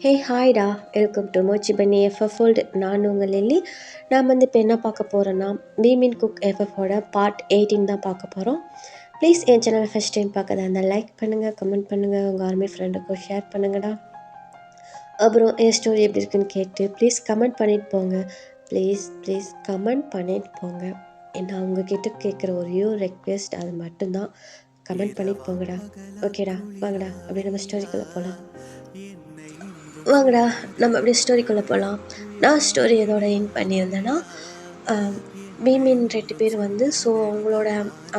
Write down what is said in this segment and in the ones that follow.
Hey ஹாய்டா, welcome to மோச்சி பண்ணி எஃப்எஃபோல்டு. நான் உங்கள் லில்லி. நான் வந்து இப்போ என்ன பார்க்க போகிறேன்னா, வி மீன் குக் எஃப்எஃபோட பார்ட் 18 தான் பார்க்க போகிறோம். ப்ளீஸ் என் சேனலை ஃபஸ்ட் டைம் பார்க்கறதா இருந்தால் லைக் பண்ணுங்கள், கமெண்ட் பண்ணுங்கள், உங்கள் ஆர்மி ஃப்ரெண்டுக்கும் ஷேர் பண்ணுங்கடா. அப்புறம் என் ஸ்டோரி எப்படி இருக்குன்னு கேட்டு ப்ளீஸ் கமெண்ட் பண்ணிட்டு போங்க. ப்ளீஸ் கமெண்ட் பண்ணிட்டு போங்க. நான் உங்ககிட்ட கேட்குற ஒரே ரெக்வெஸ்ட், அது மட்டும்தான். கமெண்ட் பண்ணிட்டு போங்கடா. ஓகேடா, வாங்கடா அப்படியே நம்ம ஸ்டோரிக்குள்ளே போகலாம். வாங்கடா நம்ம அப்படியே ஸ்டோரிக்குள்ளே போகலாம். நான் ஸ்டோரி எதோட எண்ட் பண்ணியிருந்தேன்னா, மீன் 2 பேர் வந்து அவங்களோட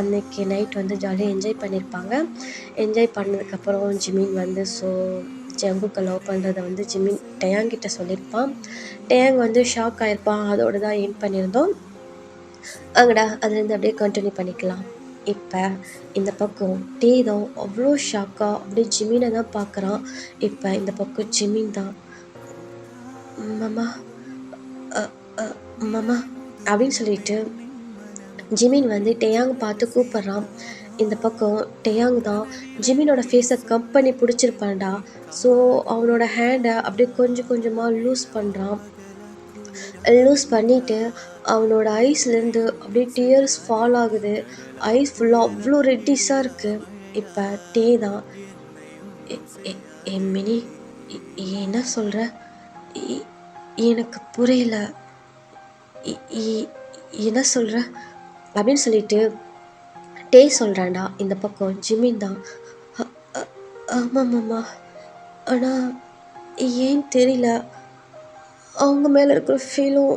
அன்னைக்கு நைட் வந்து ஜாலியாக என்ஜாய் பண்ணியிருப்பாங்க. என்ஜாய் பண்ணதுக்கப்புறம் ஜிமின் வந்து ஜங்குக்கு லவ் பண்ணுறத வந்து ஜிமின் டயாங்கிட்ட சொல்லியிருப்பான். டயாங் வந்து ஷாக் ஆகிருப்பான். அதோடு தான் எண்ட் பண்ணியிருந்தோம். வாங்கடா அதுலேருந்து அப்படியே கண்டினியூ பண்ணிக்கலாம். இப்போ இந்த பக்கம் தான் அவ்வளோ ஷாக்காக அப்படியே ஜிமினை தான் பார்க்குறான். இப்போ இந்த பக்கம் ஜிமின் தான் மாமா மாமா அப்படின்னு சொல்லிட்டு ஜிமின் வந்து டேயாங் பார்த்து கூப்பிட்றான். இந்த பக்கம் டேயாங் தான் ஜிமினோட ஃபேஸை கப் பண்ணி பிடிச்சிருப்பான்டா. அவனோட ஹேண்டை அப்படியே கொஞ்சம் கொஞ்சமாக லூஸ் பண்ணுறான். லூஸ் பண்ணிவிட்டு அவனோட ஐஸ்லேருந்து அப்படியே டியர்ஸ் ஃபால் ஆகுது. ஐஸ் ஃபுல்லாக அவ்வளோ ரெட்டிஸாக இருக்குது. இப்போ தான் மினி என்ன சொல்கிற, எனக்கு புரியல, என்ன சொல்கிற அப்படின்னு சொல்லிட்டு சொல்கிறான்டா. இந்த பக்கம் ஜிமின் தான், ஆமாம்மாம்மா, ஆனால் ஏன் தெரியல, அவங்க மேலே இருக்கிற ஃபீலும்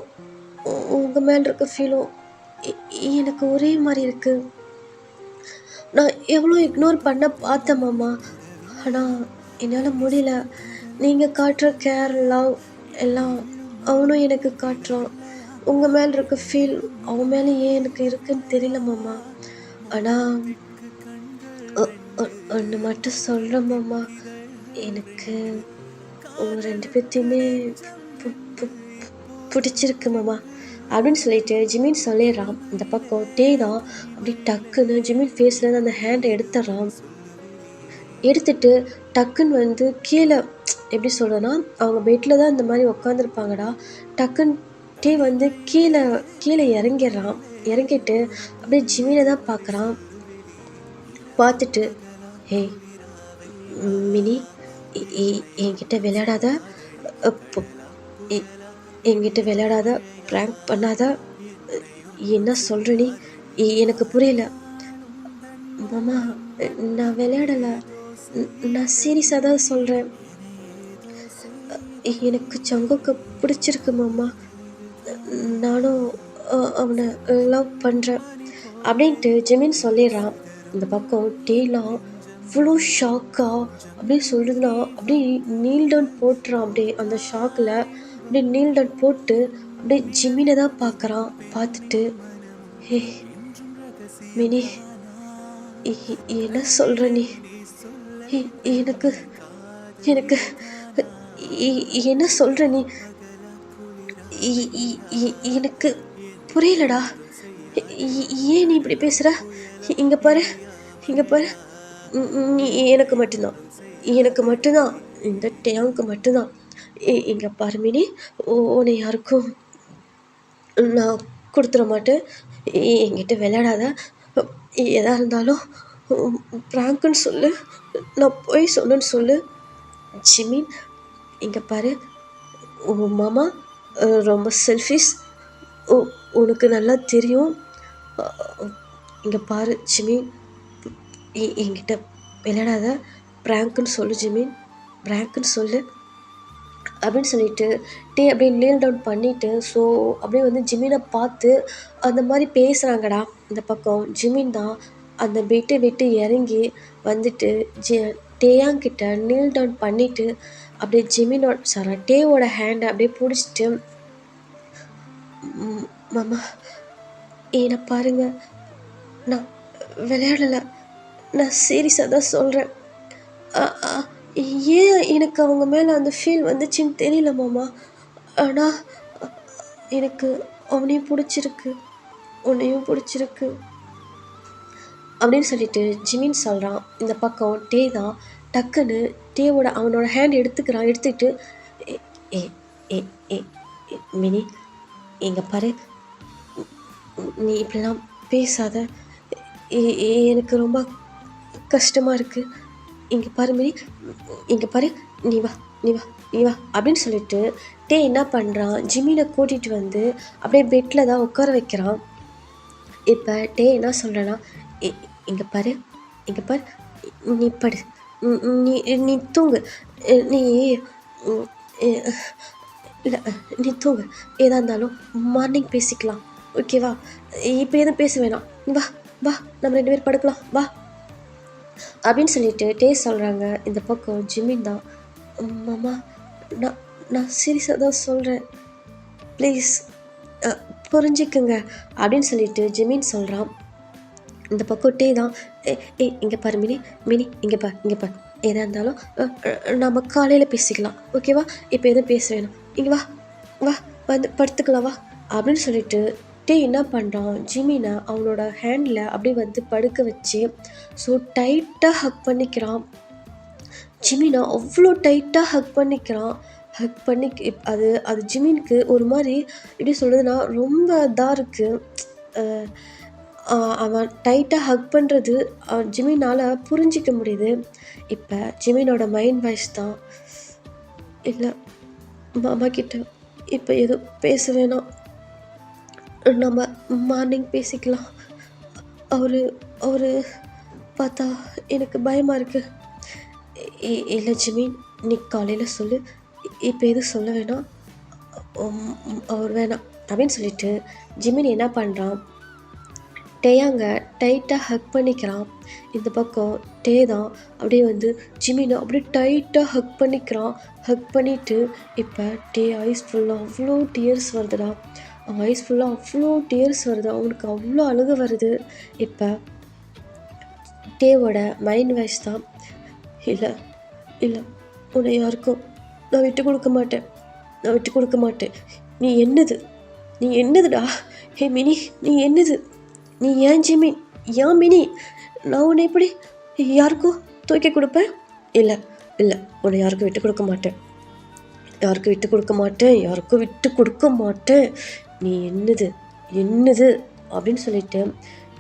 உங்கள் மேலே இருக்கிற ஃபீலும் எனக்கு ஒரே மாதிரி இருக்குது. நான் எவ்வளோ இக்னோர் பண்ண பார்த்தேன் மாமா, ஆனால் என்னால் முடியல. நீங்கள் காட்டுற கேர், லவ் எல்லாம் அவனும் எனக்கு காட்டுறான். உங்கள் மேலே இருக்க ஃபீல் அவன் மேலே ஏன் எனக்கு இருக்குன்னு தெரியல மாமா. ஆனால் ஒன்று மட்டும் சொல்கிறேன் மாமா, எனக்கு உங்கள் 2 பேர்த்தையுமே பிடிச்சிருக்கு மாமா அப்படின்னு சொல்லிட்டு ஜிமின் சொல்லிடுறான். இந்த பக்கம் தான் அப்படி டக்குன்னு ஜிமின் ஃபேஸ்லேருந்து அந்த ஹேண்டை எடுத்துடுறான். எடுத்துட்டு டக்குன்னு வந்து கீழே, எப்படி சொல்கிறேன்னா, அவங்க பெட்டில் தான் இந்த மாதிரி உட்காந்துருப்பாங்கடா. டக்குன்னு வந்து கீழே இறங்கிடுறான். இறங்கிட்டு அப்படியே ஜிமினை தான் பார்க்குறான். பார்த்துட்டு, ஹே மினி, என்கிட்ட விளையாடாத, என்கிட்ட விளையாடாத, ப்ராங்க் பண்ணாத, என்ன சொல்கிற நீ, எனக்கு புரியல. மாமா, நான் விளையாடலை, நான் சீரியஸாக தான் சொல்கிறேன். எனக்கு ஜங்குக்கு பிடிச்சிருக்கு மாமா, நானும் அவனை லவ் பண்ணுறேன் அப்படின்ட்டு ஜிமின் சொல்லிடுறான். இந்த பக்கம் டேலாம் இவ்வளோ ஷாக்காக அப்படியே சொல்லுதுன்னா அப்படியே நீல் டவுன் போட்டுறான். அப்படியே அந்த ஷாக்கில் அப்படியே நீல் டவுன் போட்டு அப்படியே ஜிமினை தான் பார்க்குறான். பார்த்துட்டு, ஹே மினி, என்ன சொல்கிற நீ, எனக்கு எனக்கு என்ன சொல்கிற நீ, எனக்கு புரியலடா, ஏன் நீ இப்படி பேசுகிற, இங்கே பாரு, நீ எனக்கு மட்டும்தான், இந்த டேங்க்கு மட்டும்தான். இங்கே பாரு மினி, உன்னை யாருக்கும் நான் கொடுத்துட மாட்டேன். என்கிட்ட விளையாடாத, எதாக இருந்தாலும் ப்ராங்க்குன்னு சொல்லு, நான் போய் சொன்னேன்னு சொல்லு. ஜிமின், இங்கே பாரு, உன் மாமா ரொம்ப செல்ஃபிஷ், உனக்கு நல்லா தெரியும். இங்கே பாரு ஜிமின், என்கிட்ட விளையாடாத, ப்ராங்க்குன்னு சொல்லு ஜிமின், ப்ராங்க்குன்னு சொல்லு அப்படின்னு சொல்லிட்டு அப்படியே நீல் டவுன் பண்ணிவிட்டு அப்படியே வந்து ஜிமினை பார்த்து அந்த மாதிரி பேசுகிறாங்கடா. இந்த பக்கம் ஜிமின் தான் அந்த பெட்டை விட்டு இறங்கி வந்துட்டு டேயாங்கிட்ட நீல் டவுன் பண்ணிவிட்டு அப்படியே டேவோட ஹேண்டை அப்படியே பிடிச்சிட்டு, மாமா என்னை பாருங்க, நான் விளையாடலை, நான் சீரியஸாக தான் சொல்கிறேன். ஏன் எனக்கு அவங்க மேலே அந்த ஃபீல் வந்துச்சுன்னு தெரியல மாமா, ஆனால் எனக்கு அவனையும் பிடிச்சிருக்கு, உன்னையும் பிடிச்சிருக்கு அப்படின்னு சொல்லிட்டு ஜிமின் சொல்கிறான். இந்த பக்கம் தான் டக்குன்னு டேவோட அவனோட ஹேண்ட் எடுத்துக்கிட்டு ஏ ஏ ஏ ஏ ஏ, மினி இங்க பாரு, நீ இப்படிலாம் பேசாத, எனக்கு ரொம்ப கஷ்டமா இருக்கு. இங்க பாரு மினி, இங்க பாரு, நீ வா நீ வா நீ வா அப்படின்னு சொல்லிட்டு டே என்ன பண்ணுறான், ஜிமினை கூட்டிகிட்டு வந்து அப்படியே பெட்டில் தான் உட்கார வைக்கிறான். இப்போ டே என்ன சொல்கிறேன்னா, இங்கே பாரு, இங்கே பாரு, நீ படு, நீ நீ தூங்கு, நீ இல்லை, நீ தூங்கு, ஏதா இருந்தாலும் மார்னிங் பேசிக்கலாம், ஓகேவா? இப்போ எதுவும் பேச வேணாம், வா வா நம்ம 2 பேர் படுக்கலாம் வா அப்படின்னு சொல்லிட்டு டே சொல்கிறாங்க. இந்த பக்கம் ஜிமின் தான், மாமா நான் நான் சீரியஸாக தான் சொல்கிறேன், ப்ளீஸ் புரிஞ்சுக்குங்க அப்படின்னு சொல்லிட்டு ஜிமின் சொல்கிறான். இந்த பக்கம் டே தான், இங்கே பாரு மினி, இங்கே பாரு எதாக இருந்தாலும் நம்ம காலையில் பேசிக்கலாம், ஓகேவா? இப்போ எதுவும் பேச வேணும், இங்கே வா வா வந்து படுத்துக்கலாம் வா அப்படின்னு சொல்லிட்டு டே என்ன பண்ணுறான், ஜிமினை அவனோட ஹேண்டில் அப்படியே வந்து படுக்க வச்சு ஸோ டைட்டாக ஹக் பண்ணிக்கிறான். ஜிமினை அவ்வளோ டைட்டாக ஹக் பண்ணிக்கிறான். ஹக் பண்ணி அது அது ஜிமினுக்கு ஒரு மாதிரி எப்படி சொல்கிறதுனா ரொம்ப இதாக இருக்குது. அவன் டைட்டாக ஹக் பண்ணுறது ஜிமினால் புரிஞ்சிக்க முடியுது. இப்போ ஜிமினோட மைண்ட் வாய்ஸ் தான், இல்லை மாமா கிட்ட இப்போ எதுவும் பேச வேணாம், நம்ம மார்னிங் பேசிக்கலாம், அவரு பார்த்தா எனக்கு பயமாக இருக்குது. இல்லை ஜிமின், நீ காலையில் சொல்லு, இப்போ எதுவும் சொல்ல வேணாம், அவர் வேணாம் அப்படின்னு சொல்லிட்டு ஜிமின் என்ன பண்ணுறான், டேயாங்க டைட்டாக ஹக் பண்ணிக்கிறான். இந்த பக்கம் டே தான் அப்படியே வந்து ஜிமினை அப்படியே டைட்டாக ஹக் பண்ணிக்கிறான். ஹக் பண்ணிவிட்டு இப்போ டே ஐஸ் ஃபுல்லாக அவ்வளோ டியர்ஸ் வருதுடா, அவன் ஐஸ் ஃபுல்லாக அவ்வளோ டியர்ஸ் வருது, அவனுக்கு அவ்வளோ அழுக வருது. இப்போ டேவோட மைண்ட் வாய்ஸ் தான், இல்லை இல்லை உன்னை யாருக்கும் நான் விட்டு கொடுக்க மாட்டேன், நீ என்னதுடா, ஹே மினி நீ என்னது, நீ ஏன் ஜிமின், ஏன் மினி, நான் உன்னை எப்படி யாருக்கும் தூக்கி கொடுப்பேன், இல்லை உன்னை யாருக்கும் விட்டு கொடுக்க மாட்டேன், யாருக்கும் விட்டு கொடுக்க மாட்டேன், நீ என்னது அப்படின்னு சொல்லிட்டு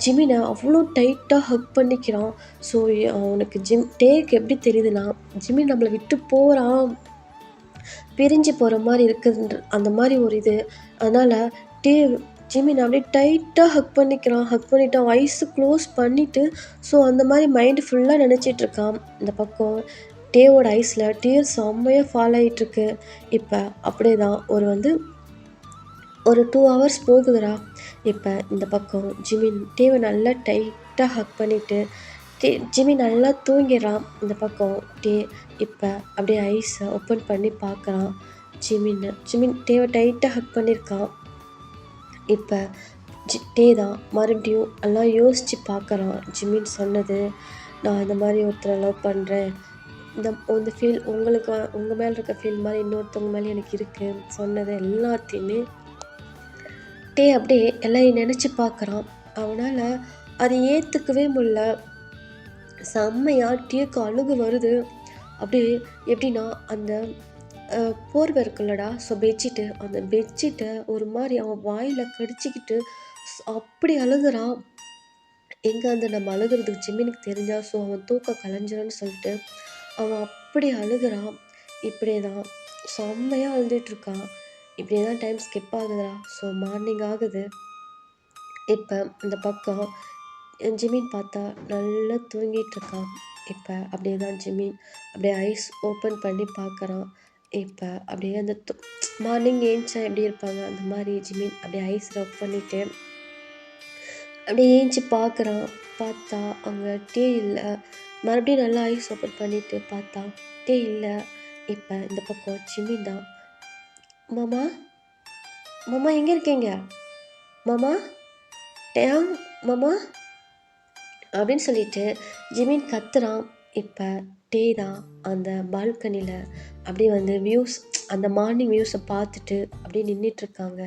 ஜிமினை அவ்வளோ டைட்டாக ஹக் பண்ணிக்கிறான். ஸோ அவனுக்கு டேக்கு எப்படி தெரியுதுன்னா, ஜிமின் நம்மளை விட்டு போகிறான், பிரிஞ்சு போகிற மாதிரி இருக்குதுன்ற அந்த மாதிரி ஒரு இது. அதனால் ஜிமின் அப்படியே டைட்டாக ஹக் பண்ணிக்கிறான். ஹக் பண்ணிவிட்டு அவன் ஐஸு க்ளோஸ் பண்ணிவிட்டு ஸோ அந்த மாதிரி மைண்டு ஃபுல்லாக நினச்சிட்ருக்கான். இந்த பக்கம் டேவோட ஐஸில் டியர்ஸ் செம்மையாக ஃபால் ஆகிட்டுருக்கு. இப்போ அப்படியே தான் ஒரு 2 hours போகுதுடா. இப்போ இந்த பக்கம் ஜிமின் டேவை நல்லா டைட்டாக ஹக் பண்ணிவிட்டு ஜிமின் நல்லா தூங்கிடுறான். இந்த பக்கம் இப்போ அப்படியே ஐஸை ஓப்பன் பண்ணி பார்க்குறான். ஜிமின் டேவை டைட்டாக ஹக் பண்ணியிருக்கான். இப்போ டே தான் மறுபடியும் எல்லாம் யோசித்து பார்க்குறான். ஜிமின் சொன்னது, நான் இந்த மாதிரி ஒருத்தரை லவ் பண்ணுறேன், இந்த ஃபீல் உங்களுக்கு உங்கள் மேலே இருக்க ஃபீல் மாதிரி இன்னொருத்தவங்க மேலே எனக்கு இருக்குது சொன்னது எல்லாத்தையுமே டே அப்படியே எல்லாம் நினச்சி பார்க்குறான். அவனால் அதை ஏற்றுக்கவே முடியல. செம்மையாக டேக்கு அழுகு வருது. அப்படியே எப்படின்னா அந்த போர்வை இருக்குல்லடா, ஸோ அந்த பெட்ஷீட்டை ஒரு மாதிரி அவன் வாயில் கடிச்சிக்கிட்டு அப்படி அழுகுறான். எங்கே நம்ம அழுகிறதுக்கு ஜிமினுக்கு தெரிஞ்சா ஸோ அவன் தூக்கம் கலைஞ்சிருன்னு சொல்லிட்டு அவன் அப்படி அழுகுறான். இப்படியே தான் செம்மையாக அழுதுட்டுருக்கான். இப்படியே தான் டைம் ஸ்கிப் ஆகுதுடா. ஸோ மார்னிங் ஆகுது. இப்போ இந்த பக்கம் ஜிமின் பார்த்தா நல்லா தூங்கிட்டுருக்கான். இப்போ அப்படியே தான் ஜிமின் அப்படியே ஐஸ் ஓப்பன் பண்ணி பார்க்குறான். இப்போ அப்படியே அந்த மார்னிங் ஏஞ்சா எப்படி இருப்பாங்க அந்த மாதிரி ஜிமின் அப்படியே ஐஸ் ரப் பண்ணிவிட்டு அப்படியே ஏஞ்சி பார்க்குறான். பார்த்தா அங்கே டே இல்லை. மறுபடியும் நல்லா ஐஸ் ஓப்பன் பண்ணிவிட்டு பார்த்தா டே இல்லை. இப்போ இந்த பக்கம் ஜிமின் தான், மாமா எங்கே இருக்கீங்க மாமா, டேங் மாமா அப்படின்னு சொல்லிட்டு ஜிமின் கத்துறான். இப்போ டே தான் அந்த பால்கனியில் அப்படியே வியூஸ், அந்த மார்னிங் வியூஸை பார்த்துட்டு அப்படியே நின்றுட்டுருக்காங்க.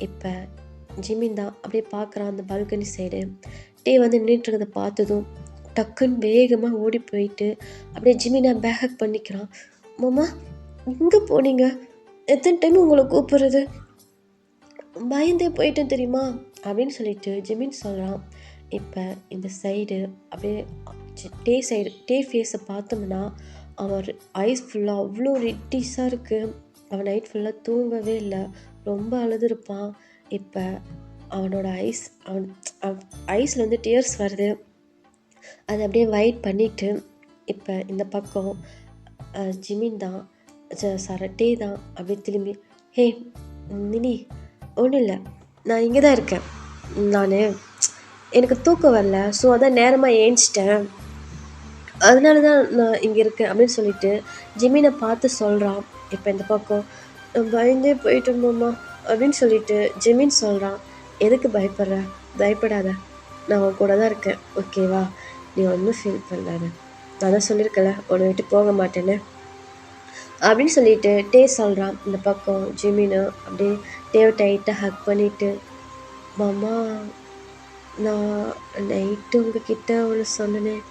இப்போ ஜிமின் தான் அப்படியே பார்க்குறான் அந்த பால்கனி சைடு. டே நின்றுட்டுருக்கதை பார்த்ததும் டக்குன்னு வேகமாக ஓடி போயிட்டு அப்படியே ஜிமினை பேக்கப் பண்ணிக்கிறான். மாமா எங்கே போனீங்க? எத்தனை டைம் உங்களை கூப்பிட்றது? பயந்தே போயிட்டேன் தெரியுமா அப்படின்னு சொல்லிட்டு ஜிமின் சொல்கிறான். இப்போ இந்த சைடு அப்படியே டே ஃபேஸை பார்த்தோம்னா அவன் ஐஸ் ஃபுல்லாக அவ்வளோ ரெட்டிஸாக இருக்குது. அவன் நைட் ஃபுல்லாக தூங்கவே இல்லை, ரொம்ப அழுதுருப்பான். இப்போ அவனோட ஐஸில் வந்து டியர்ஸ் வருது. அதை அப்படியே வைட் பண்ணிவிட்டு இப்போ இந்த பக்கம் ஜிமின் தான் டே தான் அப்படியே திரும்பி, ஹே மினி ஒன்றும் இல்லை, நான் இங்கே தான் இருக்கேன், எனக்கு தூக்கம் வரல, ஸோ அதான் நேரமாக ஏஞ்சிட்டேன், அதனால தான் நான் இங்கே இருக்கேன் அப்படின்னு சொல்லிட்டு ஜிமினை பார்த்து சொல்கிறான். இப்போ இந்த பக்கம் பயந்தே போயிட்டோம்மா அப்படின்னு சொல்லிட்டு ஜிமின் சொல்கிறான். எதுக்கு பயப்படுற? பயப்படாத, நான் உன் கூட தான் இருக்கேன், ஓகேவா? நீ ஒன்றும் ஃபீல் பண்ணாத, நான் தான் சொல்லியிருக்கல உன்னை விட்டு போக மாட்டேன்னு அப்படின்னு சொல்லிட்டு டே சொல்கிறான். இந்த பக்கம் ஜிமினை அப்படியே டேவை டைட்டாக ஹக் பண்ணிவிட்டு, மாமா நான் நைட்டு உங்ககிட்ட ஒன்று சொன்னேன்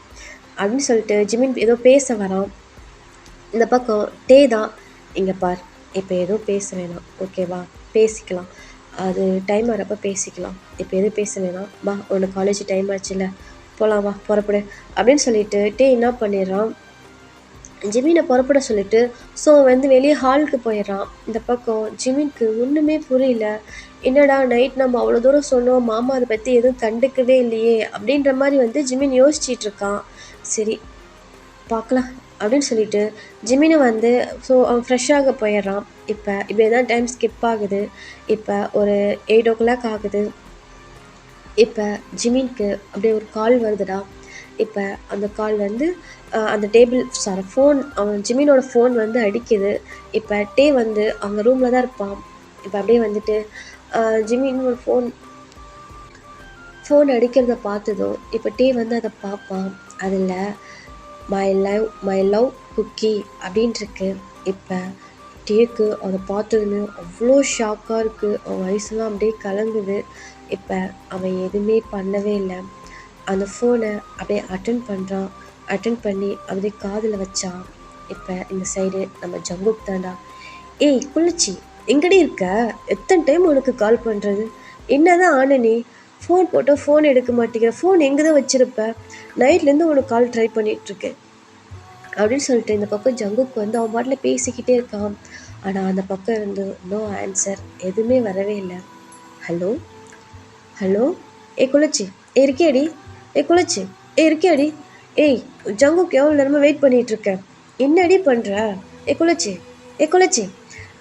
அப்படின்னு சொல்லிட்டு ஜிமின் ஏதோ பேச வரான். இந்த பக்கம் டே தான், இங்கே பார், இப்போ எதுவும் பேச வேணாம், ஓகேவா? பேசிக்கலாம், அது டைம் வரப்போ பேசிக்கலாம், இப்போ எதுவும் பேச வேணாம், வா உனக்கு காலேஜ் டைம் ஆச்சுல்ல, போகலாம், வா புறப்படு அப்படின்னு சொல்லிட்டு டே என்ன பண்ணிடுறான், ஜிமினை புறப்பட சொல்லிட்டு ஸோ வந்து வெளியே ஹாலுக்கு போயிடுறான். இந்த பக்கம் ஜிமினுக்கு ஒன்றுமே புரியல. என்னடா நைட் நம்ம அவ்வளோ தூரம் சொன்னோம், மாமா அதை பற்றி எதுவும் கண்டுக்கவே இல்லையே அப்படின்ற மாதிரி வந்து ஜிமின் யோசிச்சிட்டு இருக்கான். சரி பார்க்கலாம் அப்படின்னு சொல்லிட்டு ஜிமினை வந்து ஸோ அவன் ஃப்ரெஷ்ஷாக போயிடுறான். இப்போ இப்படி தான் டைம் ஸ்கிப் ஆகுது. இப்போ ஒரு 8 o'clock ஆகுது. இப்போ ஜிமினுக்கு அப்படியே ஒரு கால் வருதுடா. இப்போ அந்த கால் வந்து அந்த ஃபோன், அவன் ஜிமினோட ஃபோன் வந்து அடிக்குது. இப்போ டே வந்து அவங்க ரூமில் தான் இருப்பான். இப்போ அப்படியே வந்துட்டு ஜிமினோட ஃபோன் அடிக்கிறத பார்த்ததும் இப்போ டே வந்து அதை பார்ப்பான். அதில் மை லவ் குக்கி அப்படின்ட்டுருக்கு. இப்போ டேக்கு அதை பார்த்ததுமே அவ்வளோ ஷாக்காக இருக்குது. அவன் வயசுலாம் அப்படியே கலங்குது. இப்போ அவன் எதுவுமே பண்ணவே இல்லை. அந்த ஃபோனை அப்படியே அட்டன் பண்ணி அப்படியே காதில் வச்சான். இப்போ இந்த சைடு நம்ம ஜங்குக் தாண்டா. ஏய் குளிச்சி எங்கடி இருக்க? எத்தனை டைம் உனக்கு கால் பண்ணுறது? என்னதான் ஆன நீ? ஃபோன் போட்டால் ஃபோன் எடுக்க மாட்டேங்கிற, ஃபோன் எங்கே தான் வச்சுருப்ப? நைட்லேருந்து உனக்கு கால் ட்ரை பண்ணிகிட்ருக்கேன் அப்படின்னு சொல்லிட்டு இந்த பக்கம் ஜங்குக்கு வந்து அவன் பாட்டில் பேசிக்கிட்டே இருக்கான். ஆனால் அந்த பக்கம் இருந்து நோ ஆன்சர், எதுவுமே வரவே இல்லை. ஹலோ ஹலோ, குளிச்சி இருக்கியாடி? குளிச்சி இருக்கியாடி? ஏய் ஜங்குக்கு எவ்வளோ நேரமாக வெயிட் பண்ணிகிட்ருக்கேன், என்னடி பண்ணுற? குளிச்சி குளிச்சி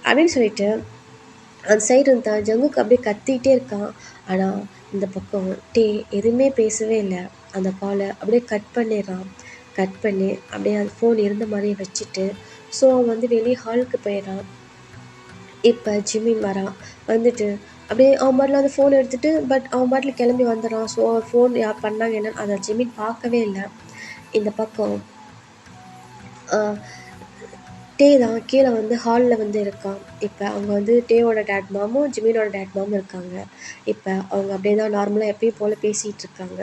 அப்படின்னு சொல்லிட்டு அந்த சைடு இருந்தால் ஜங்குக்கு அப்படியே கத்திக்கிட்டே இருக்கான். ஆனால் இந்த பக்கம் டே எதுவுமே பேசவே இல்லை. அந்த காலை அப்படியே கட் பண்ணி அப்படியே அந்த ஃபோன் இருந்த மாதிரியே வச்சுட்டு ஸோ அவன் வந்து வெளியே ஹாலுக்கு போயிடறான். இப்போ ஜிமின் வரான். வந்துட்டு அப்படியே அவன் பாட்டில் அந்த ஃபோன் எடுத்துகிட்டு அவன் பாட்டில் கிளம்பி வந்துடுறான். ஸோ ஃபோன் யார் பண்ணாங்க என்னன்னு அதை ஜிமின் பார்க்கவே இல்லை. இந்த பக்கம் டே தான் கீழே வந்து ஹாலில் வந்து இருக்கான். இப்போ அவங்க வந்து டேவோட டேட் மாமும் ஜிமினோட டேட் மாமும் இருக்காங்க. இப்போ அவங்க அப்படியே தான் நார்மலாக எப்பயும் போல் பேசிகிட்டு இருக்காங்க.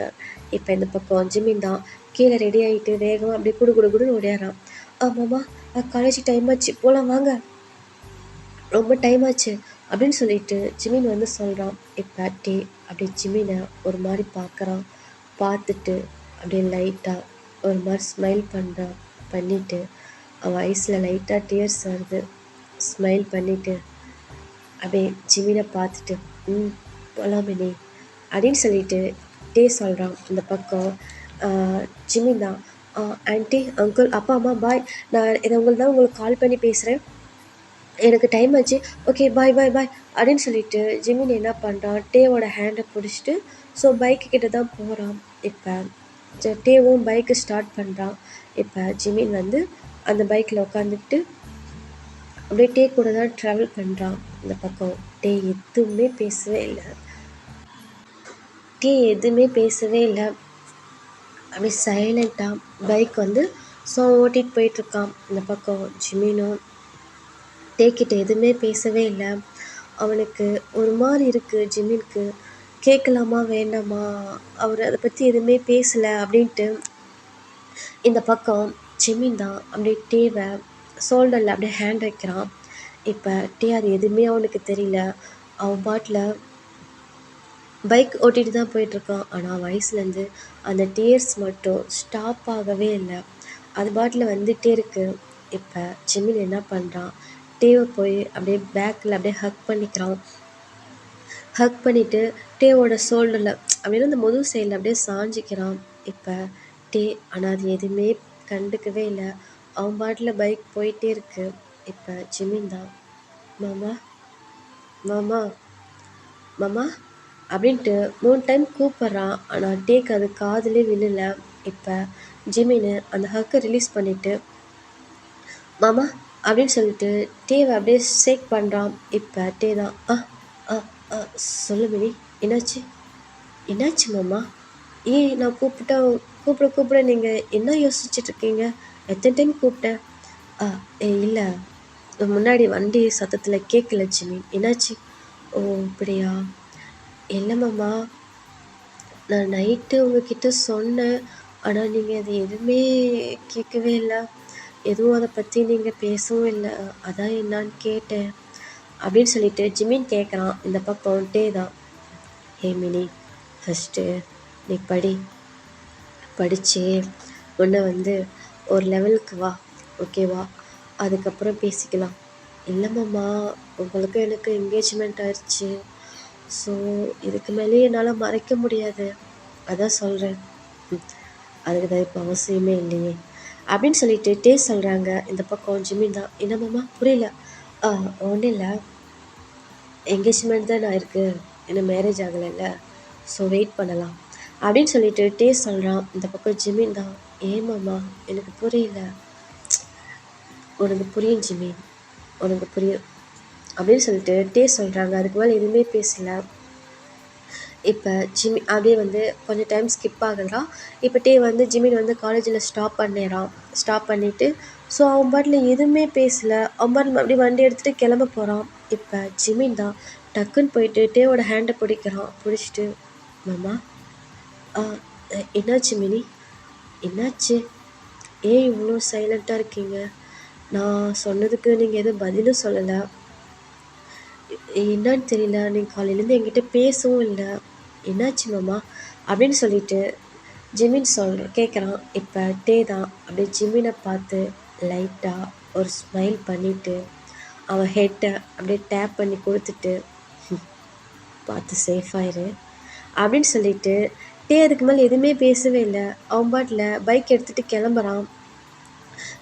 இப்போ இந்த பக்கம் ஜிமின் தான் கீழே ரெடி ஆகிட்டு வேகமாக அப்படியே குடுன்னு ஓடியாரான். மாமா காலேஜ் டைம் ஆச்சு, போகலாம் வாங்க, ரொம்ப டைம் ஆச்சு அப்படின்னு சொல்லிட்டு ஜிமின் வந்து சொல்கிறான். இப்போ டே அப்படியே ஜிமினை ஒரு மாதிரி பார்த்துட்டு அப்படியே லைட்டாக ஒரு மாதிரி ஸ்மைல் பண்ணிவிட்டு அவன் ஐஸில் லைட்டாக டியர்ஸ் வருது. ஸ்மைல் பண்ணிவிட்டு அப்படியே ஜிமினை பார்த்துட்டு போகலாமே நீ அப்படின்னு சொல்லிட்டு டே சொல்கிறான். இந்த பக்கம் ஜிமின் தான், ஆன்ட்டி அங்கிள் அப்பா அம்மா பாய், நான் இதை உங்களுக்கு கால் பண்ணி பேசுகிறேன், எனக்கு டைம் ஆச்சு, ஓகே பாய் அப்படின்னு சொல்லிட்டு ஜிமின் என்ன பண்ணுறான், டேவோட ஹேண்டை பிடிச்சிட்டு ஸோ பைக்கு கிட்ட தான் போகிறான். இப்போ டேவும் பைக்கு ஸ்டார்ட் பண்ணுறான். இப்போ ஜிமின் வந்து அந்த பைக்கில் உட்காந்துக்கிட்டு அப்படியே டே கூட தான் ட்ராவல் பண்ணுறான். இந்த பக்கம் டே எதுவுமே பேசவே இல்லை. அப்படியே சைலண்ட்டாக பைக் வந்து ஸோ ஓட்டிகிட்டு போயிட்டுருக்கான். இந்த பக்கம் ஜிமினும் டேக்கிட்ட எதுவுமே பேசவே இல்லை. அவனுக்கு ஒரு மாதிரி இருக்குது. ஜிமினுக்கு கேட்கலாமா வேண்டாமா, அவர் அதை பற்றி எதுவுமே பேசலை அப்படின்ட்டு இந்த பக்கம் ஜிமின் தான் அப்படியே டேவை ஷோல்டரில் அப்படியே ஹேண்ட் வைக்கிறான். இப்போ டே அது எதுவுமே அவனுக்கு தெரியல. அவன் பாட்டில் பைக் ஓட்டிகிட்டு தான் போயிட்டுருக்கான். ஆனால் வயசுலேருந்து அந்த டீயர்ஸ் மட்டும் ஸ்டாப் ஆகவே இல்லை. அது பாட்டில் வந்துகிட்டே இருக்குது. இப்போ ஜிமின் என்ன பண்ணுறான், டேவை போய் அப்படியே பேக்கில் அப்படியே ஹக் பண்ணிக்கிறான். ஹக் பண்ணிவிட்டு டேவோட ஷோல்டரில் அப்படின்னு அந்த முதுகு சைடில் அப்படியே சாஞ்சிக்கிறான். இப்போ டே ஆனால் அது எதுவுமே கண்டுக்கவே இல்லை. அவன் பாட்டில் பைக் போயிட்டே இருக்கு. இப்போ ஜிமின் தான் மாமா மாமா மாமா அப்படின்ட்டு 3 டைம் கூப்பிட்றான். ஆனால் டேக்கு அது காதுலே விழல. இப்போ ஜிமின்னு அந்த ஹக்கை ரிலீஸ் பண்ணிவிட்டு மாமா அப்படின்னு சொல்லிட்டு டேவை அப்படியே ஷேக் பண்ணுறான். இப்போ டே தான் ஆ ஆ சொல்லு மினி, என்னாச்சு என்னாச்சு மாமா? ஏன் நான் கூப்பிட நீங்கள் என்ன யோசிச்சுட்ருக்கீங்க? எத்தனை டைம் கூப்பிட்டேன்? இல்லை, முன்னாடி வண்டி சத்தத்தில் கேட்கல ஜிமி. என்னாச்சு? ஓ அப்படியா? இல்லை மாமா, நான் நைட்டு உங்ககிட்ட சொன்னேன். ஆனால் நீங்கள் அது எதுவுமே கேட்கவே இல்லை. எதுவும் அதை பற்றி நீங்கள் பேசவும் இல்லை. அதான் என்னான்னு கேட்டேன் அப்படின்னு சொல்லிட்டு ஜிமின் கேட்குறான். இந்த பக்கம் டே தான் ஹே மினி, ஃபஸ்ட்டு நீ படித்து உன்னை ஒரு லெவலுக்கு வா, ஓகேவா? அதுக்கப்புறம் பேசிக்கலாம். இல்லை மாமா, உங்களுக்கும் எனக்கு என்கேஜ்மெண்ட் ஆயிடுச்சு. ஸோ இதுக்கு மேலேயே என்னால் மறைக்க முடியாது. அதான் சொல்கிறேன். அதுக்கு தான் இப்போ அவசியமே இல்லையே அப்படின்னு சொல்லிட்டு டே சொல்கிறாங்க. இந்த பக்கம் ஜிமின் தான் என்ன மாமா புரியல? ஒன்றும் இல்லை, என்கேஜ்மெண்ட் தான் நான் இருக்குது, இன்னும் மேரேஜ் ஆகலைல்ல, ஸோ வெயிட் பண்ணலாம் அப்படின்னு சொல்லிட்டு டே சொல்கிறான். இந்த பக்கம் ஜிமின் தான் ஏன் மாமா எனக்கு புரியல. உனக்கு புரியும் ஜிமின், உனக்கு புரியும் அப்படின்னு சொல்லிட்டு டே சொல்கிறாங்க. அதுக்கு மேலே எதுவுமே பேசலை. இப்போ ஜிமி அப்படியே கொஞ்சம் டைம் ஸ்கிப் ஆகுறான். இப்போ டே ஜிமின் காலேஜில் ஸ்டாப் பண்ணிவிட்டு ஸோ அவன் பாட்டில் எதுவுமே பேசலை. அவன் பாட்டில் அப்படியே வண்டி எடுத்துகிட்டு கிளம்ப போகிறான். இப்போ ஜிமின் தான் டக்குன்னு போயிட்டு டேவோட ஹேண்டை பிடிச்சிட்டு மாமா என்னாச்சு மினி, என்னாச்சு? ஏன் இவ்வளோ சைலண்ட்டாக இருக்கீங்க? நான் சொன்னதுக்கு நீங்கள் எதுவும் பதிலும் சொல்லலை. என்னான்னு தெரியல, நீங்கள் காலையிலேருந்து என்கிட்ட பேசவும் இல்லை. என்னாச்சு மாமா அப்படின்னு சொல்லிட்டு ஜிமின் கேட்குறான். இப்போ டே தான் அப்படியே ஜிமினை பார்த்து லைட்டாக ஒரு ஸ்மைல் பண்ணிவிட்டு அவன் ஹெட்டை அப்படியே டேப் பண்ணி கொடுத்துட்டு பார்த்து சேஃபாயிரு அப்படின்னு சொல்லிட்டு டே அதுக்கு மேலே எதுவுமே பேசவே இல்லை. அவன் பாட்டில் பைக் எடுத்துகிட்டு கிளம்புறான்.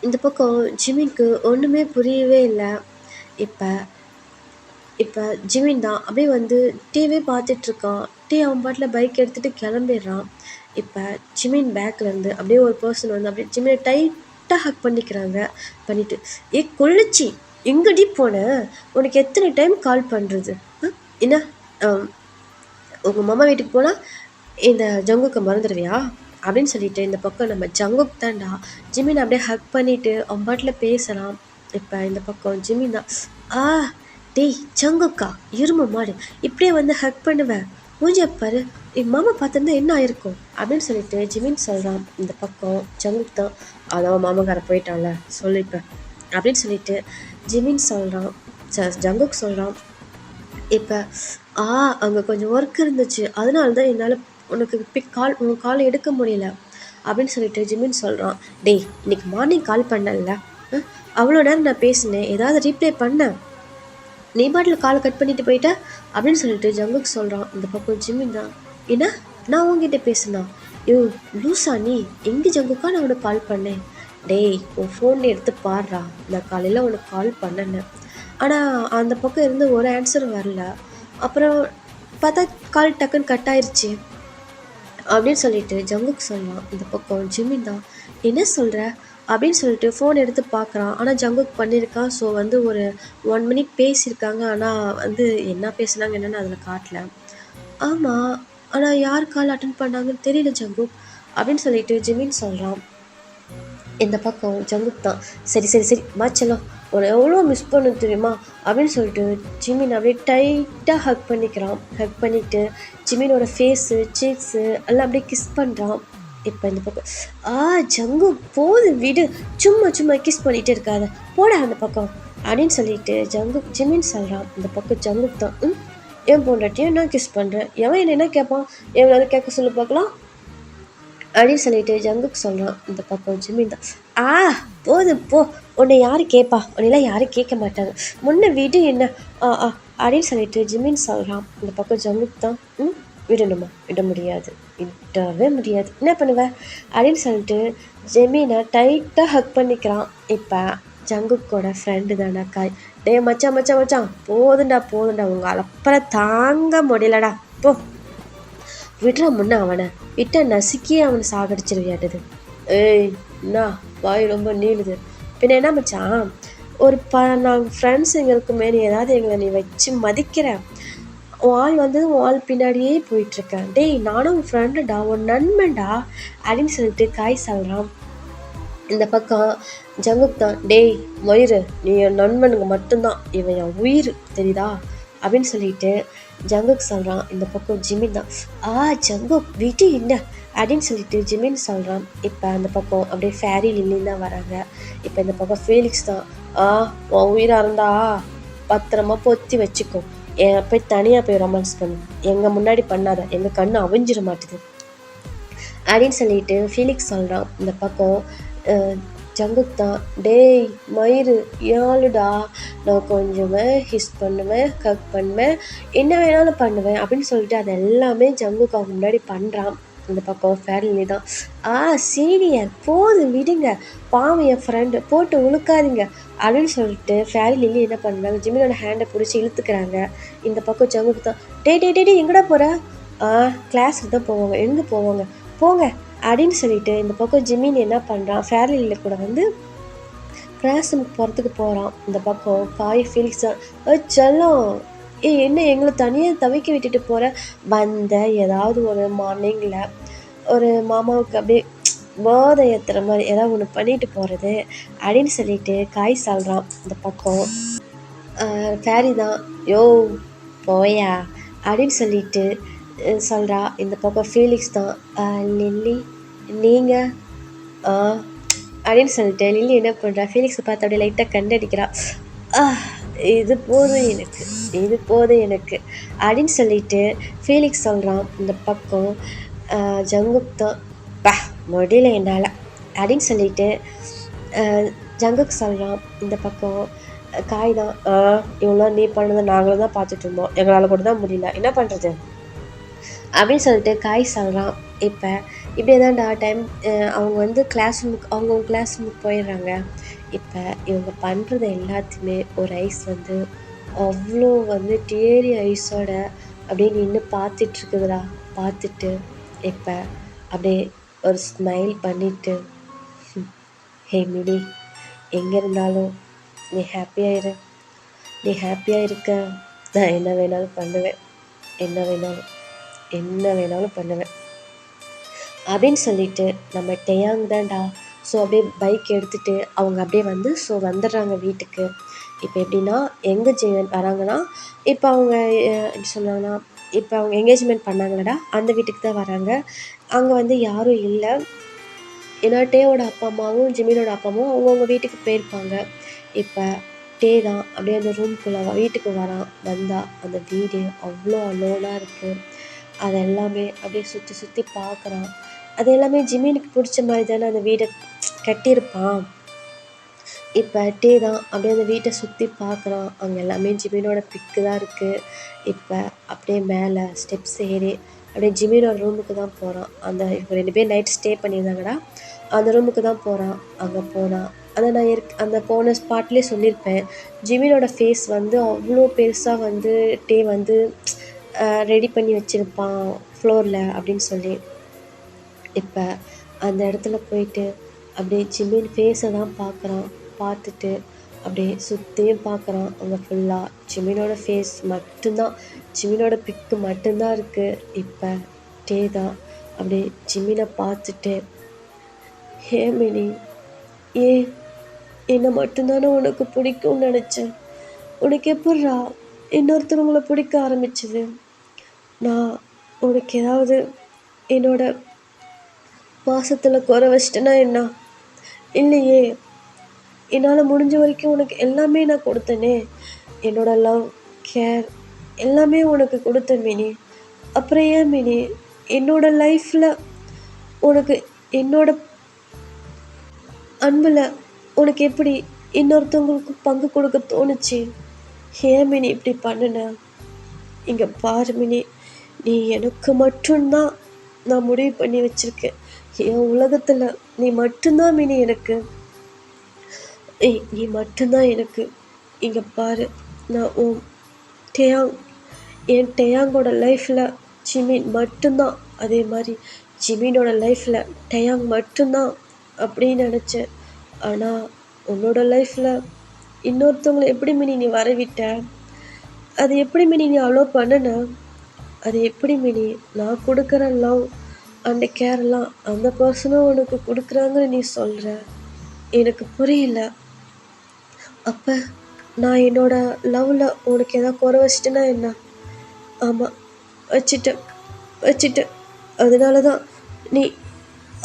இந்த பக்கம் ஜிமினுக்கு ஒன்றுமே புரியவே இல்லை. இப்போ ஜிமின் தான் அப்படியே டேவே பார்த்துட்ருக்கான். டே அவன் பாட்டில் பைக் எடுத்துகிட்டு கிளம்பிடுறான். இப்போ ஜிமின் பேக்லேருந்து அப்படியே ஒரு பர்சன் அப்படியே ஜிமினை டைட்டாக ஹக் பண்ணிவிட்டு ஏ கொள்ளிச்சி, எங்கடி போன? உனக்கு எத்தனை டைம் கால் பண்ணுறது? என்ன உங்கள் மாமா வீட்டுக்கு போனால் இந்த ஜங்குக்கு மறந்துடுவியா அப்படின்னு சொல்லிட்டு இந்த பக்கம் நம்ம ஜங்குக் தான்டா ஜிமின் அப்படியே ஹக் பண்ணிவிட்டு அவன் பாட்டில் பேசலாம். இப்போ இந்த பக்கம் ஜிமின் தான் டேய் ஜங்குக்கா, இரும்பு மாடு, இப்படியே ஹக் பண்ணுவேன், மூஞ்சி பாரு, என் மாமா பார்த்துருந்தா என்ன ஆயிருக்கும் அப்படின்னு சொல்லிட்டு ஜிமின் சொல்கிறான். இந்த பக்கம் ஜங்குக் தான் அதான் மாமாக்கார போயிட்டான்ல சொல்லிப்பேன் அப்படின்னு சொல்லிட்டு ஜிமின் சொல்கிறான். ஜங்குக் சொல்கிறான். இப்போ அங்கே கொஞ்சம் ஒர்க் இருந்துச்சு, அதனால தான் என்னால் உனக்கு உன் கால் எடுக்க முடியல அப்படின்னு சொல்லிட்டு ஜிமின் சொல்கிறான். டேய் இன்னைக்கு மார்னிங் கால் பண்ணல, அவ்வளோ நேரம் நான் பேசினேன், ஏதாவது ரீப்ளே பண்ணேன், நீ பாட்டில் காலை கட் பண்ணிட்டு போயிட்ட அப்படின்னு சொல்லிட்டு ஜங்குக் சொல்கிறான். இந்த பக்கம் ஜிமின் தான் என்ன நான் உங்ககிட்ட பேசுனா? லூசா நீ? எங்கே ஜங்குக்கா நான் உனக்கு கால் பண்ணேன்? டேய் உன் ஃபோன் எடுத்து பாடுறா, நான் காலையில் உனக்கு கால் பண்ணேன்னு. ஆனால் அந்த பக்கம் இருந்து ஒரு ஆன்சரும் வரல. அப்புறம் பார்த்தா கால் டக்குன்னு கட் ஆயிடுச்சு அப்படின்னு சொல்லிட்டு ஜங்குக் சொல்லலாம். இந்த பக்கம் ஜிமின் தான் என்ன சொல்கிற அப்படின்னு சொல்லிட்டு ஃபோன் எடுத்து பார்க்குறான். ஆனால் ஜங்குக் பண்ணியிருக்கான். ஸோ ஒரு 1 மினிட் பேசியிருக்காங்க. ஆனால் என்ன பேசுனாங்க என்னென்னு அதில் காட்டல. ஆமாம், ஆனால் யார் கால் அட்டன் பண்ணாங்கன்னு தெரியல ஜங்குக் அப்படின்னு சொல்லிட்டு ஜிமின் சொல்கிறான். இந்த பக்கம் ஜங்குக் தான் சரி சரி சரி மாச்சலாம், உன்னை எவ்வளோ மிஸ் பண்ண தெரியுமா அப்படின்னு சொல்லிட்டு ஜிமின் அப்படியே டைட்டாக ஹக் பண்ணிவிட்டு ஜிமினோட ஃபேஸு சீக்ஸு எல்லாம் அப்படியே கிஸ் பண்ணுறான். இப்போ இந்த பக்கம் ஜங்கு போது விடு, சும்மா சும்மா கிஸ் பண்ணிகிட்டே இருக்காத, போடா அந்த பக்கம் அப்படின்னு சொல்லிட்டு ஜிமின் சொல்கிறான். இந்த பக்கம் ஜங்குக்கு தான் என் பொண்டாட்டியும் நான் கிஸ் பண்ணுறேன், எவன் என்ன கேட்பான், எவ்வளோ கேட்க சொல்லி பார்க்கலாம் அப்படின்னு சொல்லிட்டு ஜங்குக்கு சொல்கிறான். இந்த பக்கம் ஜிமின் தான் போதும் போ, உன்னை யார் கேட்பா, உன்னையெல்லாம் யாரும் கேட்க மாட்டாங்க, முன்ன வீடு என்ன அப்படின்னு சொல்லிட்டு ஜிமின் சொல்கிறான். இந்த பக்கம் ஜங்குக்கு தான் விடணுமா, விட முடியாது, விடவே முடியாது, என்ன பண்ணுவேன் அப்படின்னு சொல்லிட்டு ஜெமீனை டைட்டாக ஹக் பண்ணிக்கிறான். இப்போ ஜங்குக்கோட ஃப்ரெண்டு தானே காய், டே மச்சான் மச்சான் மச்சான் போதுண்டா உங்க அலப்பறை தாங்க முடியலடா, போ விடுற முன்ன அவனை விட்ட நசுக்கியே அவனை சாகடிச்சிருவியாட்டுது. ஏய் என்ன வாய் ரொம்ப நீளுது, பின்ன என்ன மச்சான் ஒரு நாங்கள் ஃப்ரெண்ட்ஸ் எங்கே இருக்குமே, நீ ஏதாவது எங்களை நீ வச்சு மதிக்கிற, வால் வந்து வால் பின்னாடியே போயிட்டுருக்கேன், டேய் நானும் உன் ஃப்ரெண்டுடா, உன் நண்பன்டா அப்படின்னு சொல்லிட்டு காய் சொல்கிறான். இந்த பக்கம் ஜங்குக் தான், டேய் மயிறு நீ என் நண்பனுங்க மட்டும்தான், இவன் என் உயிர் தெரியுதா அப்படின்னு சொல்லிட்டு ஜங்குக் சொல்கிறான். இந்த பக்கம் ஜிமின் தான், ஜங்குக் வீட்டு என்ன அப்படின்னு சொல்லிட்டு ஜிமின் சொல்கிறான். இப்போ அந்த பக்கம் அப்படியே ஃபேரி லில்லின்னு தான் வராங்க. இப்போ இந்த பக்கம் ஃபேலிக்ஸ் தான், உன் உயிராக இருந்தா பத்திரமா பொத்தி வச்சுக்கோ, போய் தனியாக போய் ரொமான்ஸ் பண்ணு, எங்கள் முன்னாடி பண்ணாத, எங்கள் கண்ணு அவிஞ்சிட மாட்டுது அப்படின்னு சொல்லிட்டு ஃபீலிக்ஸ் சொல்கிறான். இந்த பக்கம் ஜங்குக் தான், டேய் மயிறு ஏழுடா, நான் கொஞ்சமே ஹிஸ் பண்ணுவேன், ஹக் பண்ணுவேன், என்ன வேணாலும் பண்ணுவேன் அப்படின்னு சொல்லிட்டு அது எல்லாமே ஜங்குக் அவங்க முன்னாடி பண்ணுறான். இந்த பக்கம் ஃபேர்லி தான், சீனியர் போது விடுங்க, பாவம் என் ஃப்ரெண்டு போட்டு உழுக்காதீங்க அப்படின்னு சொல்லிட்டு ஃபேர்லி என்ன பண்ணுறாங்க, ஜிமினோட ஹேண்டை பிடிச்சி இழுத்துக்கிறாங்க. இந்த பக்கம் ஜங்குக் தான், டே எங்கடா போகிற, கிளாஸுக்கு தான் போவாங்க, எங்கே போவாங்க போங்க அப்படின்னு சொல்லிட்டு இந்த பக்கம் ஜிமின் என்ன பண்ணுறான், ஃபேர்லியில் கூட வந்து கிளாஸ் ரூமுக்கு போகிறதுக்கு போகிறான். இந்த பக்கம் காய் ஃபீலிக்ஸ் தான், செல்லம் என்ன எங்களை தனியாக தவிக்க விட்டுட்டு போகிற, வந்த ஏதாவது ஒரு மார்னிங்கில் ஒரு மாமாவுக்கு அப்படியே போதை ஏற்றுற மாதிரி ஏதாவது ஒன்று பண்ணிட்டு போகிறது அப்படின்னு சொல்லிட்டு காய் சொல்கிறான். இந்த பக்கம் ஃபேரி தான், யோ போயா அப்படின்னு சொல்லிட்டு சொல்கிறா. இந்த பக்கம் ஃபீலிக்ஸ் தான், லில்லி நீங்கள் அப்படின்னு சொல்லிட்டு லில்லி என்ன பண்ணுறா, ஃபீலிக்ஸை பார்த்து அப்படியே லைட்டாக கண்டடிக்கிறா. இது போதும் எனக்கு அப்படின்னு சொல்லிட்டு ஃபீலிக்ஸ் சொல்கிறான். இந்த பக்கம் ஜங்குக் தான், முடியல என்னால் அப்படின்னு சொல்லிட்டு ஜங்குக் சொல்கிறான். இந்த பக்கம் காய் தான், இவ்வளோ நீ பண்ணதை நாங்களும் தான் பார்த்துட்டு இருந்தோம், எங்களால் கூட தான் முடியல, என்ன பண்ணுறது அப்படின்னு சொல்லிட்டு காய் சொல்கிறான். இப்போ இப்படியே தான்டா டைம் அவங்க வந்து அவங்க கிளாஸ் ரூமுக்கு போயிடுறாங்க. இப்போ இவங்க பண்ணுறது எல்லாத்தையுமே ஒரு ஐஸ் வந்து அவ்வளோ வந்து டேரி ஐஸோட அப்படியே நின்று பார்த்துட்ருக்குதுடா. பார்த்துட்டு இப்போ அப்படியே ஒரு ஸ்மைல் பண்ணிவிட்டு, ஹே மினி எங்கே இருந்தாலும் நீ ஹாப்பியாக இருக்க, நான் என்ன வேணாலும் பண்ணுவேன் அப்படின்னு சொல்லிட்டு நம்ம டெயாங் தான்டா. ஸோ அப்படியே பைக் எடுத்துகிட்டு அவங்க அப்படியே வந்து வந்துடுறாங்க வீட்டுக்கு. இப்போ எப்படின்னா எங்கேஜ்மெண்ட் வராங்கன்னா, இப்போ அவங்க எப்படி சொன்னாங்கன்னா, இப்போ அவங்க எங்கேஜ்மெண்ட் பண்ணாங்களடா அந்த வீட்டுக்கு தான் வராங்க. அங்கே வந்து யாரும் இல்லை, ஏன்னா டேவோட அப்பா அம்மாவும் ஜிமினோட அப்பா அம்மாவும் அவங்கவுங்க வீட்டுக்கு போயிருப்பாங்க. இப்போ டே தான் அப்படியே அந்த ரூம்குள்ளே வீட்டுக்கு வந்தால் அந்த வீடு அவ்வளோ அலோனாக இருக்குது. அது எல்லாமே அப்படியே சுற்றி பார்க்குறான். அது எல்லாமே ஜிமினுக்கு பிடிச்ச மாதிரி தானே அந்த வீடை கட்டியிருப்பான். இப்போ டே தான் அப்படியே அந்த வீட்டை சுற்றி பார்க்குறான். அங்கே எல்லாமே ஜிமினோட பிக்கு தான் இருக்குது. இப்போ அப்படியே மேலே ஸ்டெப்ஸ் ஏறி அப்படியே ஜிமினோட ரூமுக்கு தான் போகிறான். அந்த இப்போ 2 பேர் நைட் ஸ்டே பண்ணியிருந்தாங்கடா, அந்த ரூமுக்கு தான் போகிறான். அங்கே போனான், அதை நான் அந்த போன ஸ்பாட்லேயே சொல்லியிருப்பேன், ஜிமினோட ஃபேஸ் வந்து அவ்வளோ பெருசாக வந்து டே வந்து ரெடி பண்ணி வச்சுருப்பான் ஃப்ளோரில் அப்படின்னு சொல்லி. இப்போ அந்த இடத்துல போயிட்டு அப்படியே ஜிமின் ஃபேஸை தான் பார்க்குறான். பார்த்துட்டு அப்படியே சுற்றியும் பார்க்குறான். அங்கே ஃபுல்லாக ஜிமினோட ஃபேஸ் மட்டும்தான், ஜிமினோட பிக்கு மட்டும்தான் இருக்குது. இப்போ டே தான் அப்படியே ஜிமினை பார்த்துட்டு, ஹே மினி என்னை மட்டும்தானே உனக்கு பிடிக்கும்னு நினச்சேன், உனக்கு எப்பட்றா இன்னொருத்தவங்களை பிடிக்க ஆரம்பிச்சது, நான் உனக்கு ஏதாவது என்னோட பாசத்தில் குறை வச்சிட்டேன்னா என்ன? இல்லையே. என்னால் முடிஞ்ச வரைக்கும் உனக்கு எல்லாமே நான் கொடுத்தேனே. என்னோட லவ், கேர் எல்லாமே உனக்கு கொடுத்தேன் மினி. அப்புறம் ஏன் மினி என்னோட லைஃப்பில் உனக்கு என்னோட அன்பில் உனக்கு எப்படி இன்னொருத்தவங்களுக்கு பங்கு கொடுக்க தோணுச்சு? ஏன் மினி இப்படி பண்ணுன? இங்கே பாரு மினி, நீ எனக்கு மட்டும்தான் நான் முடிவு பண்ணி வச்சுருக்கேன். என் உலகத்தில் நீ மட்டும்தான் மினி எனக்கு. நீ மட்டும்தான் எனக்கு. இங்கே பாரு, நான் டேயாங் என் டேயாங்கோட லைஃப்பில் ஜிமின் மட்டும்தான். அதே மாதிரி ஜிமினோட லைஃப்பில் டேயாங் மட்டும்தான் அப்படின்னு நினச்சேன். ஆனால் உன்னோட லைஃப்பில் இன்னொருத்தவங்களை எப்படி மினி நீ வரவிட்ட? அது எப்படி மினி நீ அலோவ் பண்ணுன? அது எப்படி மினி நான் கொடுக்குற லவ் அந்த கேர்லாம் அந்த பர்சனும் உனக்கு கொடுக்குறாங்கன்னு நீ சொல்கிற? எனக்கு புரியல. அப்போ நான் என்னோட லவ்வில் உனக்கு எதாவது குறை வச்சிட்டேன்னா என்ன? ஆமாம், வச்சிட்டேன். அதனால தான் நீ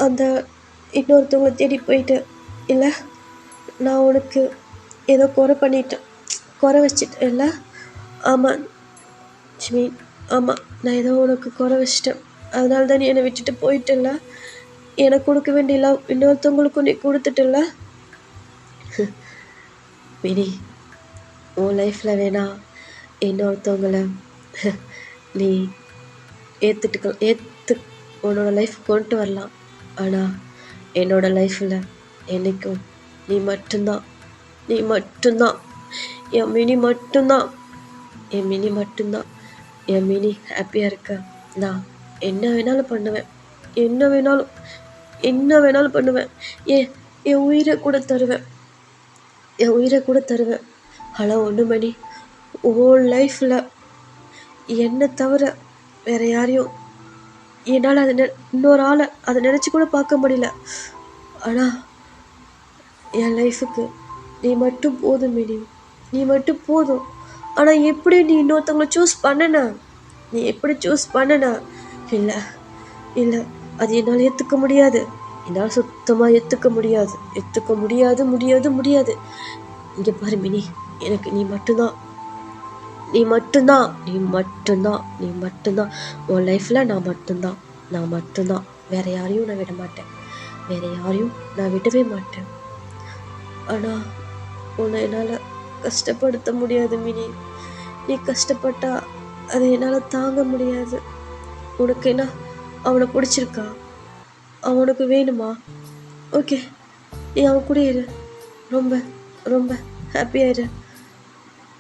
அந்த இன்னொருத்தவங்களை தேடி போயிட்டு இல்லை, நான் உனக்கு ஏதோ குறை வச்சிட்டேன் இல்லை? ஆமாம் ஜிமின், ஆமாம், நான் ஏதோ உனக்கு குறை வச்சிட்டேன். அதனால தான் நீ என்னை விட்டுட்டு போயிட்டில்ல. எனக்கு கொடுக்க வேண்டிய லவ் இன்னொருத்தவங்களுக்கும் நீ கொடுத்துட்டில்ல. மினி, உன் லைஃப்பில் வேணா இன்னொருத்தவங்களை நீ உன்னோட லைஃப் கொண்டு வரலாம். ஆனால் என்னோட லைஃப்பில் என்றைக்கும் நீ மட்டும்தான். என் மினி மட்டும்தான். என் மினி ஹாப்பியாக இருக்க நான் என்ன வேணாலும் பண்ணுவேன். என்ன வேணாலும் பண்ணுவேன். என் உயிரை கூட தருவேன். ஆனால் ஒன்று மணி, உன் லைஃப்பில் என்னை தவிர வேறு யாரையும் என்னால் இன்னொரு ஆளை அதை நினச்சி கூட பார்க்க முடியல. ஆனால் என் லைஃபுக்கு நீ மட்டும் போதும் மினி, நீ மட்டும் போதும். ஆனால் எப்படி நீ இன்னொருத்தவங்களை சூஸ் பண்ணன? இல்லை, அது என்னால் ஏற்றுக்க முடியாது. என்னால் சுத்தமாக ஏற்றுக்க முடியாது. இங்கே பாரு மினி, எனக்கு நீ மட்டும்தான். உன் லைஃப்பில் நான் மட்டும்தான். வேறு யாரையும் நான் விட மாட்டேன். விடவே மாட்டேன். ஆனால் உன்னை என்னால் கஷ்டப்படுத்த முடியாது மினி. நீ கஷ்டப்பட்டா அதை என்னால் தாங்க முடியாது. உனக்கு என்ன அவனை பிடிச்சிருக்கா? அவனுக்கு வேணுமா? ஓகே, நீ அவன் கூட இரு. ரொம்ப ரொம்ப ஹாப்பியாயிரு.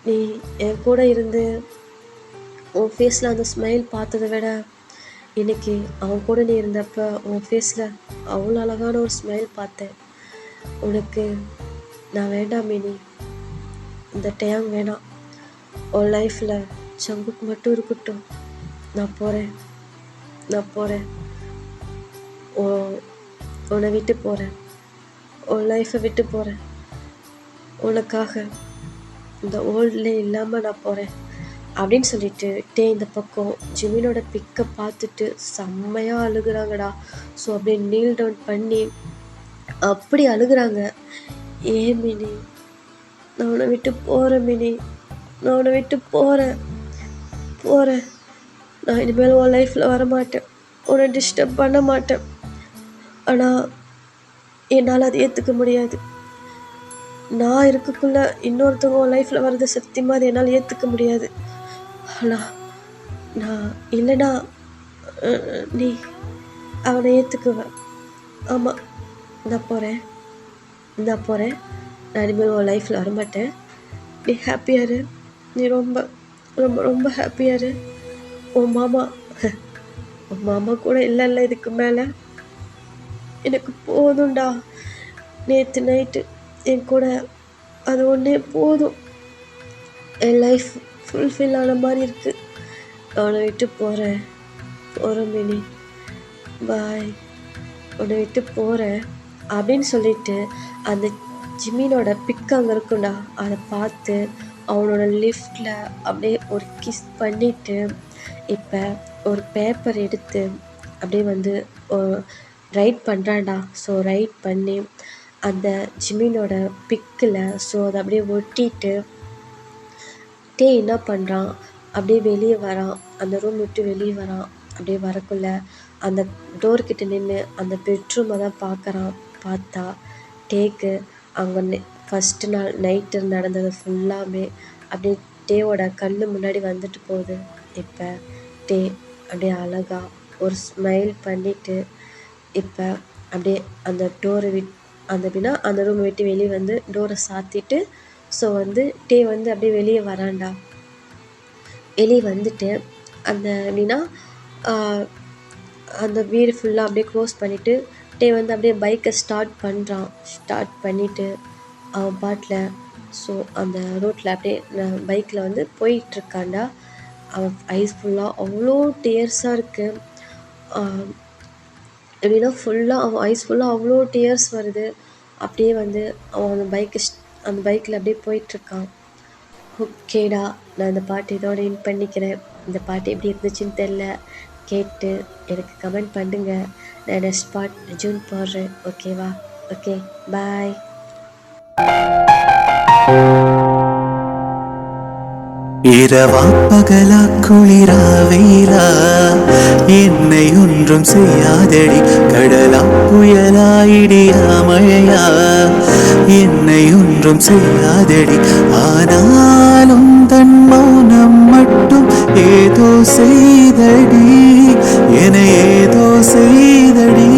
நீ என் கூட இருந்து உன் ஃபேஸில் அந்த ஸ்மைல் பார்த்ததை விட இன்னைக்கு அவன் கூட நீ இருந்தப்போ உன் ஃபேஸில் அவ்வளோ அழகான ஒரு ஸ்மைல் பார்த்தேன். உனக்கு நான் வேண்டாம் மினி, இந்த டேயாங் வேணாம். உன் லைஃப்பில் ஜங்குக் மட்டும் இருக்கட்டும். நான் போகிறேன். உன்னை விட்டு போகிறேன். உன் லைஃப்பை விட்டு போகிறேன். உனக்காக இந்த வேர்ல்ட்லேயே இல்லாமல் நான் போகிறேன் அப்படின்னு சொல்லிட்டு இந்த பக்கம் ஜிமினோட பிக்கை பார்த்துட்டு செம்மையாக அழுகுறாங்கடா. ஸோ அப்படியே நீல் டவுன் பண்ணி அப்படி அழுகுறாங்க. ஏன் மினி, நான் உன்னை விட்டு போகிறேன் மினி, நான் உன்னை விட்டு போகிறேன். நான் இனிமேல் உன் லைஃப்பில் வரமாட்டேன், உன்னை டிஸ்டர்ப் பண்ண மாட்டேன். ஆனால் என்னால் அதை ஏற்றுக்க முடியாது. நான் இருக்கக்குள்ள இன்னொருத்தவங்க உன் லைஃப்பில் வர்றது சத்தியமாக அதை என்னால் ஏற்றுக்க முடியாது. ஆனால் நான் இல்லைனா நீ அவனை ஏற்றுக்குவேன். ஆமாம், நான் போகிறேன். நான் இனிமேல் உன் லைஃப்பில் வரமாட்டேன். நீ ஹாப்பியாக இரு. நீ ரொம்ப ரொம்ப ரொம்ப ஹாப்பியாக இரு. உன் மாமா கூட இல்லைல்ல இதுக்கு மேலே. எனக்கு போதும்டா. நேற்று நைட்டு என் கூட அது ஒன்றே போதும். என் லைஃப் ஃபுல்ஃபில் ஆன மாதிரி இருக்குது. அவனை விட்டு போகிறேன் மினி, பாய். உன்னை விட்டு போகிறேன் அப்படின்னு சொல்லிட்டு அந்த ஜிமினோட பிக் அங்கே இருக்கும்டா, அதை பார்த்து அவனோட லிஃப்டில் அப்படியே ஒரு கிஸ் பண்ணிவிட்டு இப்போ ஒரு பேப்பர் எடுத்து அப்படியே வந்து ரைட் பண்ணுறான்டா. ஸோ ரைட் பண்ணி அந்த ஜிமினோட பிக்கில் ஸோ அதை அப்படியே ஒட்டிட்டு டே என்ன பண்ணுறான், அப்படியே வெளியே வரான், அந்த ரூம் விட்டு வெளியே வரான். அப்படியே வரக்குள்ள அந்த டோர்கிட்ட நின்று அந்த பெட்ரூமை தான் பார்க்குறான். பார்த்தா டேக்கு அங்கே ஃபஸ்ட்டு நாள் நைட்டு நடந்தது ஃபுல்லாமே அப்படியே டேவோட கண்ணு முன்னாடி வந்துட்டு போகுது. இப்போ டே அப்படியே அழகா ஒரு ஸ்மைல் பண்ணிவிட்டு இப்போ அப்படியே அந்த டோரை அந்த அப்படின்னா அந்த ரூமை விட்டு வெளியே வந்து டோரை சாத்திட்டு ஸோ வந்து டே வந்து அப்படியே வெளியே வரான்டா. வெளியே வந்துட்டு அந்த எப்படின்னா அந்த வீடு ஃபுல்லாக அப்படியே க்ளோஸ் பண்ணிவிட்டு டே வந்து அப்படியே பைக்கை ஸ்டார்ட் பண்ணுறான். ஸ்டார்ட் பண்ணிவிட்டு அவன் பாட்டில் ஸோ அந்த ரோட்டில் அப்படியே பைக்கில் வந்து போயிட்டுருக்காண்டா. அவன் ஐஸ் ஃபுல்லாக அவ்வளோ டியர்ஸாக இருக்குது. எப்படின்னா ஃபுல்லாக அவன் ஐஸ் ஃபுல்லாக அவ்வளோ டியர்ஸ் வருது. அப்படியே வந்து அவன் அந்த பைக்கில் அப்படியே போயிட்டுருக்கான். ஓகேடா, நான் இந்த பாட்டு இதோட இன் பண்ணிக்கிறேன். இந்த பாட்டு எப்படி இருந்துச்சுன்னு தெரில, கேட்டு எனக்கு கமெண்ட் பண்ணுங்க. நான் நெக்ஸ்ட் பார்ட் ஜூன் போடுறேன். ஓகேவா? ஓகே, பாய். இரவா பகலா குளிரா வெயிலா என்னை ஒன்றும் செய்யாதடி, கடலா புயலா இடியா மழையா என்னை ஒன்றும் செய்யாதடி, ஆனாலும் தன் மௌனம் மட்டும் ஏதோ செய்தடி, என ஏதோ செய்தடி.